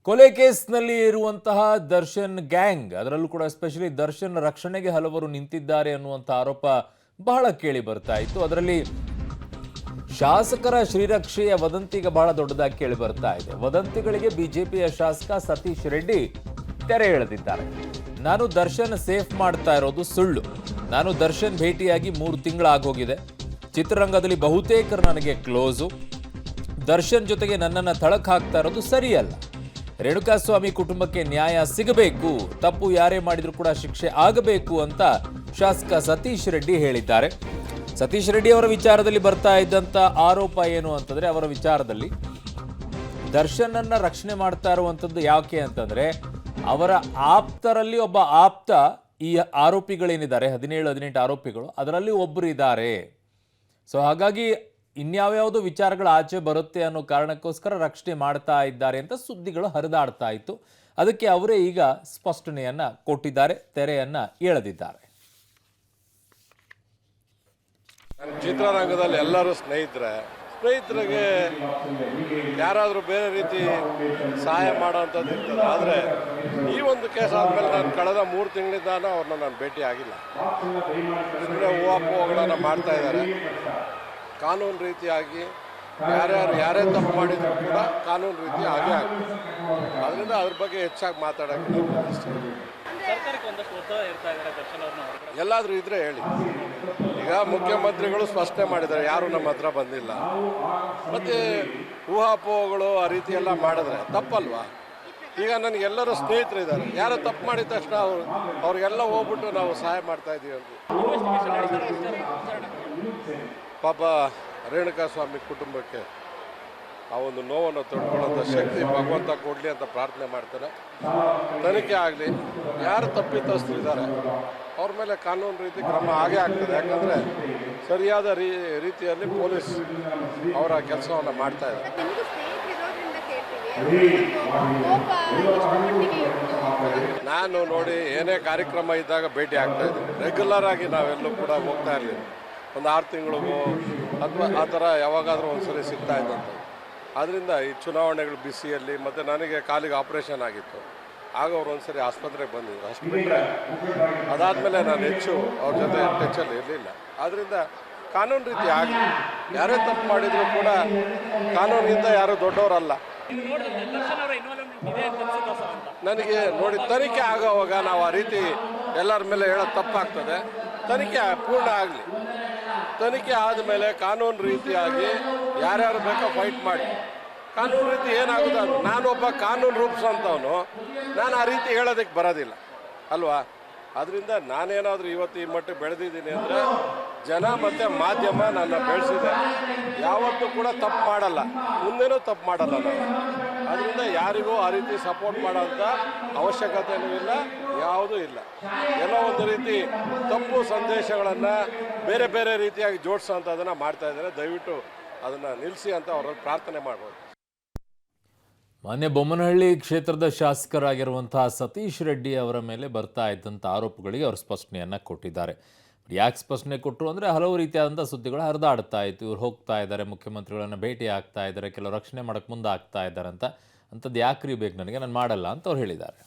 ಕೊಲೆ ಕೇಸ್ನಲ್ಲಿ ಇರುವಂತಹ ದರ್ಶನ್ ಗ್ಯಾಂಗ್, ಅದರಲ್ಲೂ ಕೂಡ ಎಸ್ಪೆಷಲಿ ದರ್ಶನ್ ರಕ್ಷಣೆಗೆ ಹಲವರು ನಿಂತಿದ್ದಾರೆ ಅನ್ನುವಂಥ ಆರೋಪ ಬಹಳ ಕೇಳಿ ಬರ್ತಾ ಇತ್ತು. ಅದರಲ್ಲಿ ಶಾಸಕರ ಶ್ರೀರಕ್ಷೆಯ ವದಂತಿಗ ಬಹಳ ದೊಡ್ಡದಾಗಿ ಕೇಳಿ ಬರ್ತಾ ಇದೆ. ವದಂತಿಗಳಿಗೆ ಬಿಜೆಪಿಯ ಶಾಸಕ ಸತೀಶ್ ರೆಡ್ಡಿ ತೆರೆ ಎಳೆದಿದ್ದಾರೆ. ನಾನು ದರ್ಶನ್ ಸೇಫ್ ಮಾಡ್ತಾ ಇರೋದು ಸುಳ್ಳು. ನಾನು ದರ್ಶನ್ ಭೇಟಿಯಾಗಿ 3 ತಿಂಗಳಾಗೋಗಿದೆ. ಚಿತ್ರರಂಗದಲ್ಲಿ ಬಹುತೇಕರು ನನಗೆ ಕ್ಲೋಸು. ದರ್ಶನ್ ಜೊತೆಗೆ ನನ್ನನ್ನು ಥಳಕ್ ಹಾಕ್ತಾ ಇರೋದು ಸರಿಯಲ್ಲ. ರೇಣುಕಾಸ್ವಾಮಿ ಕುಟುಂಬಕ್ಕೆ ನ್ಯಾಯ ಸಿಗಬೇಕು, ತಪ್ಪು ಯಾರೇ ಮಾಡಿದ್ರು ಕೂಡ ಶಿಕ್ಷೆ ಆಗಬೇಕು ಅಂತ ಶಾಸಕ ಸತೀಶ್ ರೆಡ್ಡಿ ಹೇಳಿದ್ದಾರೆ. ಸತೀಶ್ ರೆಡ್ಡಿ ಅವರ ವಿಚಾರದಲ್ಲಿ ಬರ್ತಾ ಇದ್ದಂತ ಆರೋಪ ಏನು ಅಂತಂದ್ರೆ, ಅವರ ವಿಚಾರದಲ್ಲಿ ದರ್ಶನನ್ನ ರಕ್ಷಣೆ ಮಾಡ್ತಾ ಇರುವಂತದ್ದು ಯಾಕೆ ಅಂತಂದ್ರೆ, ಅವರ ಆಪ್ತರಲ್ಲಿ ಒಬ್ಬ ಆಪ್ತ ಈ ಆರೋಪಿಗಳೇನಿದ್ದಾರೆ 17-18 ಆರೋಪಿಗಳು, ಅದರಲ್ಲಿ ಒಬ್ಬರು ಇದ್ದಾರೆ. ಸೊ ಹಾಗಾಗಿ ಇನ್ಯಾವ್ಯಾವುದೋ ವಿಚಾರಗಳು ಆಚೆ ಬರುತ್ತೆ ಅನ್ನೋ ಕಾರಣಕ್ಕೋಸ್ಕರ ರಕ್ಷಣೆ ಮಾಡ್ತಾ ಇದ್ದಾರೆ ಅಂತ ಸುದ್ದಿಗಳು ಹರಿದಾಡ್ತಾ ಇತ್ತು. ಅದಕ್ಕೆ ಅವರೇ ಈಗ ಸ್ಪಷ್ಟನೆಯನ್ನ ಕೊಟ್ಟಿದ್ದಾರೆ, ತೆರೆಯನ್ನ ಎಳೆದಿದ್ದಾರೆ. ಚಿತ್ರರಂಗದಲ್ಲಿ ಎಲ್ಲರೂ ಸ್ನೇಹಿತರಿಗೆ ಯಾರಾದರೂ ಬೇರೆ ರೀತಿ ಸಹಾಯ ಮಾಡೋವಂಥದ್ದು ಇರ್ತದೆ. ಆದರೆ ಈ ಒಂದು ಕೇಸ್ ಆದಮೇಲೆ ನಾನು ಕಳೆದ 3 ತಿಂಗಳಿಂದ ಅವ್ರನ್ನ ನಾನು ಭೇಟಿ ಆಗಿಲ್ಲ. ಸುಮ್ಮನೆ ಹೂವಾಪೋಗಳನ್ನು ಮಾಡ್ತಾ ಇದ್ದಾರೆ. ಕಾನೂನು ರೀತಿಯಾಗಿ ಯಾರೇ ತಪ್ಪು ಮಾಡಿದ್ರು ಕೂಡ ಕಾನೂನು ರೀತಿ ಆಗೇ ಆಗ್ತದೆ. ಅದರಿಂದ ಅದ್ರ ಬಗ್ಗೆ ಹೆಚ್ಚಾಗಿ ಮಾತಾಡೋಕ್ಕೆ ಎಲ್ಲಾದರೂ ಇದ್ರೆ ಹೇಳಿ. ಈಗ ಮುಖ್ಯಮಂತ್ರಿಗಳು ಸ್ಪಷ್ಟನೆ ಮಾಡಿದ್ದಾರೆ, ಯಾರು ನಮ್ಮ ಹತ್ರ ಬಂದಿಲ್ಲ. ಮತ್ತು ಊಹಾಪೋಹಗಳು ಆ ರೀತಿ ಎಲ್ಲ ಮಾಡಿದ್ರೆ ತಪ್ಪಲ್ವಾ? ಈಗ ನನಗೆಲ್ಲರೂ ಸ್ನೇಹಿತರು ಇದ್ದಾರೆ. ಯಾರೋ ತಪ್ಪು ಮಾಡಿದ ತಕ್ಷಣ ಅವ್ರಿಗೆಲ್ಲ ಹೋಗ್ಬಿಟ್ಟು ನಾವು ಸಹಾಯ ಮಾಡ್ತಾ ಇದ್ದೀವಿ ಅಂತ. ಪಾಪ ರೇಣುಕಾಸ್ವಾಮಿ ಕುಟುಂಬಕ್ಕೆ ಆ ಒಂದು ನೋವನ್ನು ತೊಡ್ಕೊಳ್ಳೋಂಥ ಶಕ್ತಿ ಭಗವಂತ ಕೊಡಲಿ ಅಂತ ಪ್ರಾರ್ಥನೆ ಮಾಡ್ತಾರೆ. ತನಿಖೆ ಆಗಲಿ, ಯಾರು ತಪ್ಪಿತಸ್ಥರಿದ್ದಾರೆ ಅವ್ರ ಮೇಲೆ ಕಾನೂನು ರೀತಿ ಕ್ರಮ ಆಗೇ ಆಗ್ತದೆ. ಯಾಕಂದರೆ ಸರಿಯಾದ ರೀತಿಯಲ್ಲಿ ಪೊಲೀಸ್ ಅವರ ಕೆಲಸವನ್ನು ಮಾಡ್ತಾ ಇದ್ದಾರೆ. ನಾನು ನೋಡಿ ಏನೇ ಕಾರ್ಯಕ್ರಮ ಇದ್ದಾಗ ಭೇಟಿ ಆಗ್ತಾ ಇದ್ದೀನಿ. ರೆಗ್ಯುಲರ್ ಆಗಿ ನಾವೆಲ್ಲೂ ಕೂಡ ಹೋಗ್ತಾ ಇರಲಿಲ್ಲ. ಒಂದು 6 ತಿಂಗಳಿಗೂ ಅಥವಾ ಆ ಥರ ಯಾವಾಗಾದರೂ ಒಂದ್ಸರಿ ಸಿಗ್ತಾ ಇದ್ದಂಥ. ಆದ್ದರಿಂದ ಈ ಚುನಾವಣೆಗಳು ಬಿಸಿಯಲ್ಲಿ ಮತ್ತು ನನಗೆ ಕಾಲಿಗೆ ಆಪ್ರೇಷನ್ ಆಗಿತ್ತು. ಆಗ ಅವ್ರು ಒಂದ್ಸರಿ ಆಸ್ಪತ್ರೆಗೆ ಬಂದಿದ್ರು. ಅಷ್ಟು ಬಿಟ್ಟರೆ ಅದಾದಮೇಲೆ ನಾನು ಹೆಚ್ಚು ಅವ್ರ ಜೊತೆ ಟಚಲ್ಲಿ ಇರಲಿಲ್ಲ. ಆದ್ದರಿಂದ ಕಾನೂನು ರೀತಿ ಆಗಲಿ, ಯಾರೇ ತಪ್ಪು ಮಾಡಿದರೂ ಕೂಡ ಕಾನೂನಿಂದ ಯಾರೂ ದೊಡ್ಡವರಲ್ಲ. ನನಗೆ ನೋಡಿ, ತನಿಖೆ ಆಗೋವಾಗ ನಾವು ಆ ರೀತಿ ಎಲ್ಲರ ಮೇಲೆ ಹೇಳೋದು ತಪ್ಪಾಗ್ತದೆ. ತನಿಖೆ ಪೂರ್ಣ ಆಗಲಿ. ತನಿಖೆ ಆದಮೇಲೆ ಕಾನೂನು ರೀತಿಯಾಗಿ ಯಾರ್ಯಾರು ಬೇಕೋ ಫೈಟ್ ಮಾಡಿ. ಕಾನೂನು ರೀತಿ ಏನಾಗುತ್ತೆ, ನಾನೊಬ್ಬ ಕಾನೂನು ರೂಪಿಸೋಂಥವನು, ನಾನು ಆ ರೀತಿ ಹೇಳೋದಕ್ಕೆ ಬರೋದಿಲ್ಲ ಅಲ್ವಾ? ಅದರಿಂದ ನಾನೇನಾದರೂ ಇವತ್ತು ಈ ಮಟ್ಟಿಗೆ ಬೆಳೆದಿದ್ದೀನಿ ಅಂದರೆ ಜನ ಮತ್ತು ಮಾಧ್ಯಮ ನನ್ನ ಬೆಳೆಸಿದೆ. ಯಾವತ್ತೂ ಕೂಡ ತಪ್ಪು ಮಾಡಲ್ಲ, ಮುಂದೇನೂ ತಪ್ಪು ಮಾಡಲ್ಲ ನಾನು. ಅದರಿಂದ ಯಾರಿಗೂ ಆ ರೀತಿ ಸಪೋರ್ಟ್ ಮಾಡೋಂಥ ಅವಶ್ಯಕತೆಯೂ ಇಲ್ಲ, ಯಾವುದೂ ಇಲ್ಲ. ಎಲ್ಲೋ ಒಂದು ರೀತಿ ತಪ್ಪು ಸಂದೇಶಗಳನ್ನು ಬೇರೆ ಬೇರೆ ರೀತಿಯಾಗಿ ಜೋಡಿಸೋಂಥದ್ದನ್ನು ಮಾಡ್ತಾ ಇದ್ದಾರೆ. ದಯವಿಟ್ಟು ಅದನ್ನು ನಿಲ್ಲಿಸಿ ಅಂತ ಅವ್ರಲ್ಲಿ ಪ್ರಾರ್ಥನೆ ಮಾಡ್ಬೋದು. ಮಾನ್ಯ ಬೊಮ್ಮನಹಳ್ಳಿ ಕ್ಷೇತ್ರದ ಶಾಸಕರಾಗಿರುವಂತಹ ಸತೀಶ್ ರೆಡ್ಡಿ ಅವರ ಮೇಲೆ ಬರ್ತಾ ಇದ್ದಂಥ ಆರೋಪಗಳಿಗೆ ಅವರು ಸ್ಪಷ್ಟನೆಯನ್ನು ಕೊಟ್ಟಿದ್ದಾರೆ. ಯಾಕೆ ಸ್ಪಷ್ಟನೆ ಕೊಟ್ಟರು ಅಂದರೆ, ಹಲವು ರೀತಿಯಾದಂಥ ಸುದ್ದಿಗಳು ಹರಿದಾಡ್ತಾ ಇತ್ತು. ಇವ್ರು ಹೋಗ್ತಾ ಇದ್ದಾರೆ, ಮುಖ್ಯಮಂತ್ರಿಗಳನ್ನು ಭೇಟಿ ಆಗ್ತಾ ಇದ್ದಾರೆ, ಕೆಲವು ರಕ್ಷಣೆ ಮಾಡೋಕ್ಕೆ ಮುಂದೆ ಆಗ್ತಾ ಇದ್ದಾರೆ ಅಂಥದ್ದು ಯಾಕ್ರಿ ಬೇಕು ನನಗೆ, ನಾನು ಮಾಡಲ್ಲ ಅಂತ ಅವ್ರು ಹೇಳಿದ್ದಾರೆ.